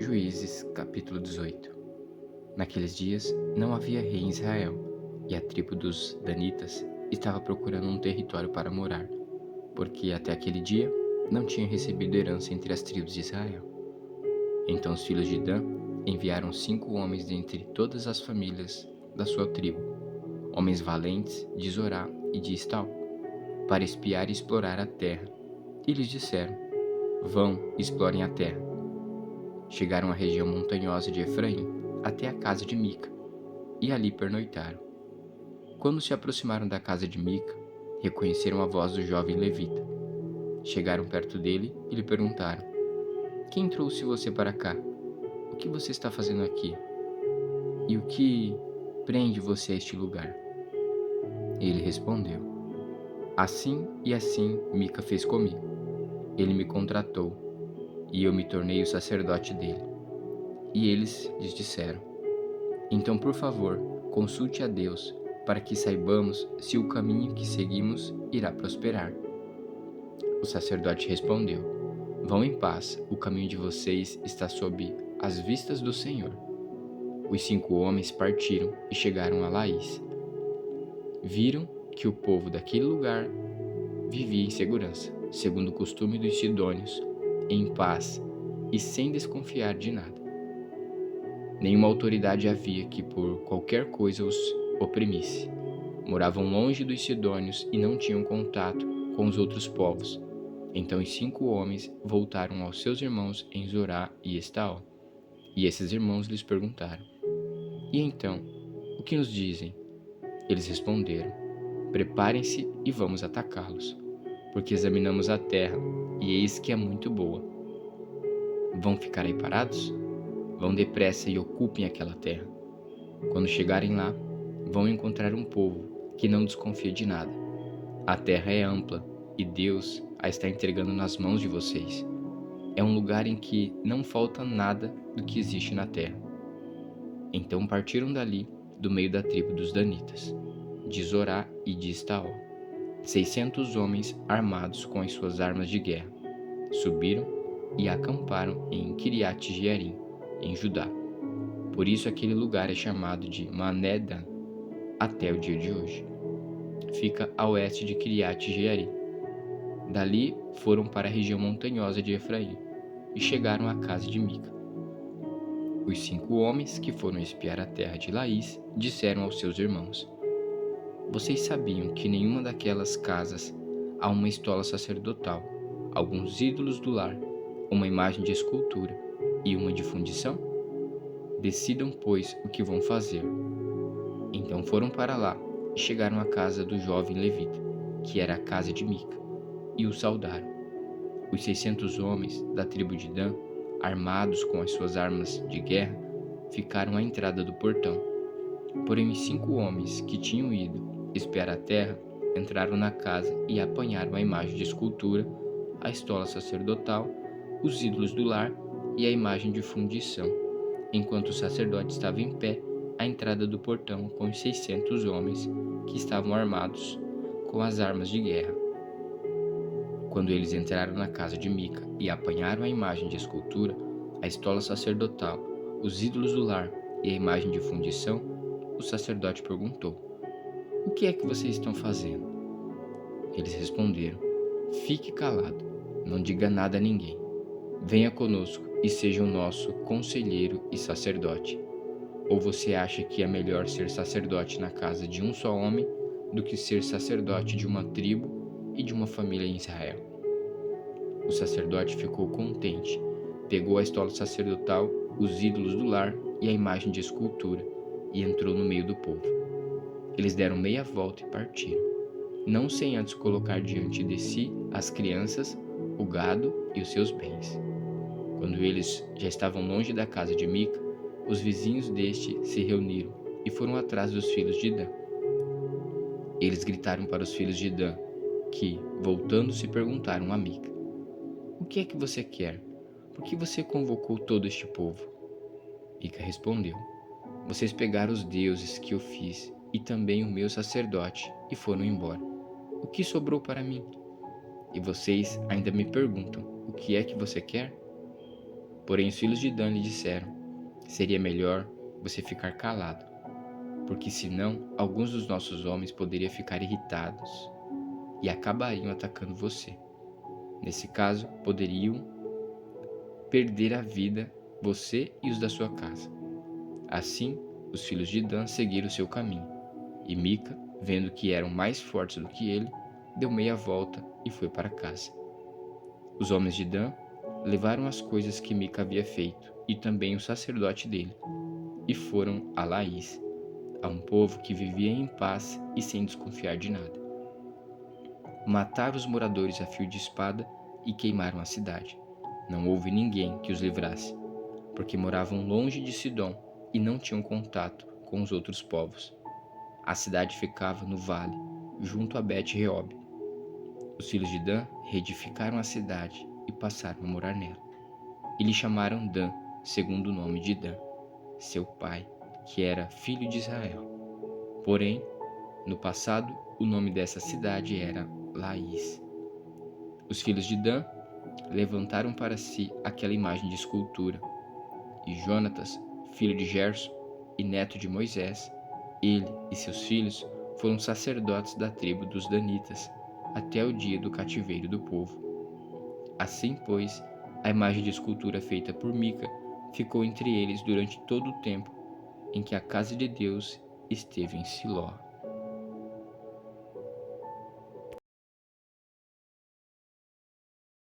Juízes, capítulo 18. Naqueles dias não havia rei em Israel, e a tribo dos Danitas estava procurando um território para morar, porque até aquele dia não tinha recebido herança entre as tribos de Israel. Então os filhos de Dan enviaram 5 homens dentre todas as famílias da sua tribo, homens valentes de Zorá e de Estal, para espiar e explorar a terra. E lhes disseram: Vão, explorem a terra. Chegaram à região montanhosa de Efraim, até a casa de Mica, e ali pernoitaram. Quando se aproximaram da casa de Mica, reconheceram a voz do jovem levita. Chegaram perto dele e lhe perguntaram: Quem trouxe você para cá? O que você está fazendo aqui? E o que prende você a este lugar? Ele respondeu: Assim e assim Mica fez comigo. Ele me contratou, e eu me tornei o sacerdote dele. E eles lhes disseram: Então, por favor, consulte a Deus, para que saibamos se o caminho que seguimos irá prosperar. O sacerdote respondeu: Vão em paz, o caminho de vocês está sob as vistas do Senhor. Os 5 homens partiram e chegaram a Laís. Viram que o povo daquele lugar vivia em segurança, segundo o costume dos sidônios, em paz e sem desconfiar de nada. Nenhuma autoridade havia que por qualquer coisa os oprimisse. Moravam longe dos sidônios e não tinham contato com os outros povos. Então os 5 homens voltaram aos seus irmãos em Zorá e Estaol. E esses irmãos lhes perguntaram: E então, o que nos dizem? Eles responderam: Preparem-se e vamos atacá-los, porque examinamos a terra, e eis que é muito boa. Vão ficar aí parados? Vão depressa e ocupem aquela terra. Quando chegarem lá, vão encontrar um povo que não desconfia de nada. A terra é ampla e Deus a está entregando nas mãos de vocês. É um lugar em que não falta nada do que existe na terra. Então partiram dali, do meio da tribo dos Danitas, de Zorá e de Estaol, 600 homens armados com as suas armas de guerra. Subiram e acamparam em Kiriat-Jearim, em Judá. Por isso aquele lugar é chamado de Mané-Dan até o dia de hoje. Fica a oeste de Kiriat-Jearim. Dali foram para a região montanhosa de Efraim e chegaram à casa de Mica. Os 5 homens que foram espiar a terra de Laís disseram aos seus irmãos: Vocês sabiam que nenhuma daquelas casas há uma estola sacerdotal, alguns ídolos do lar, uma imagem de escultura e uma de fundição? Decidam, pois, o que vão fazer. Então foram para lá e chegaram à casa do jovem levita, que era a casa de Mica, e o saudaram. Os 600 homens da tribo de Dan, armados com as suas armas de guerra, ficaram à entrada do portão. Porém os 5 homens que tinham ido espiar a terra entraram na casa e apanharam a imagem de escultura, a estola sacerdotal, os ídolos do lar e a imagem de fundição, enquanto o sacerdote estava em pé à entrada do portão com os 600 homens que estavam armados com as armas de guerra. Quando eles entraram na casa de Mica e apanharam a imagem de escultura, a estola sacerdotal, os ídolos do lar e a imagem de fundição, o sacerdote perguntou: O que é que vocês estão fazendo? Eles responderam: Fique calado, não diga nada a ninguém. Venha conosco e seja o nosso conselheiro e sacerdote. Ou você acha que é melhor ser sacerdote na casa de um só homem do que ser sacerdote de uma tribo e de uma família em Israel? O sacerdote ficou contente, pegou a estola sacerdotal, os ídolos do lar e a imagem de escultura e entrou no meio do povo. Eles deram meia volta e partiram, não sem antes colocar diante de si as crianças, o gado e os seus bens. Quando eles já estavam longe da casa de Mica, os vizinhos deste se reuniram e foram atrás dos filhos de Dan. Eles gritaram para os filhos de Dan, que, voltando-se, perguntaram a Mica: O que é que você quer? Por que você convocou todo este povo? Mica respondeu: Vocês pegaram os deuses que eu fiz e também o meu sacerdote e foram embora. O que sobrou para mim? E vocês ainda me perguntam: O que é que você quer? Porém os filhos de Dan lhe disseram: seria melhor você ficar calado, porque senão alguns dos nossos homens poderiam ficar irritados e acabariam atacando você. Nesse caso, poderiam perder a vida você e os da sua casa. Assim, os filhos de Dan seguiram seu caminho, e Mica, vendo que eram mais fortes do que ele, deu meia volta e foi para casa. Os homens de Dan levaram as coisas que Mica havia feito, e também o sacerdote dele, e foram a Laís, a um povo que vivia em paz e sem desconfiar de nada. Mataram os moradores a fio de espada e queimaram a cidade. Não houve ninguém que os livrasse, porque moravam longe de Sidom e não tinham contato com os outros povos. A cidade ficava no vale, junto a Bet-Reob. Os filhos de Dan reedificaram a cidade e passaram a morar nela. E lhe chamaram Dan, segundo o nome de Dan, seu pai, que era filho de Israel. Porém, no passado, o nome dessa cidade era Laís. Os filhos de Dan levantaram para si aquela imagem de escultura, e Jonatas, filho de Gerson e neto de Moisés, ele e seus filhos foram sacerdotes da tribo dos Danitas até o dia do cativeiro do povo. Assim, pois, a imagem de escultura feita por Mica ficou entre eles durante todo o tempo em que a casa de Deus esteve em Siló.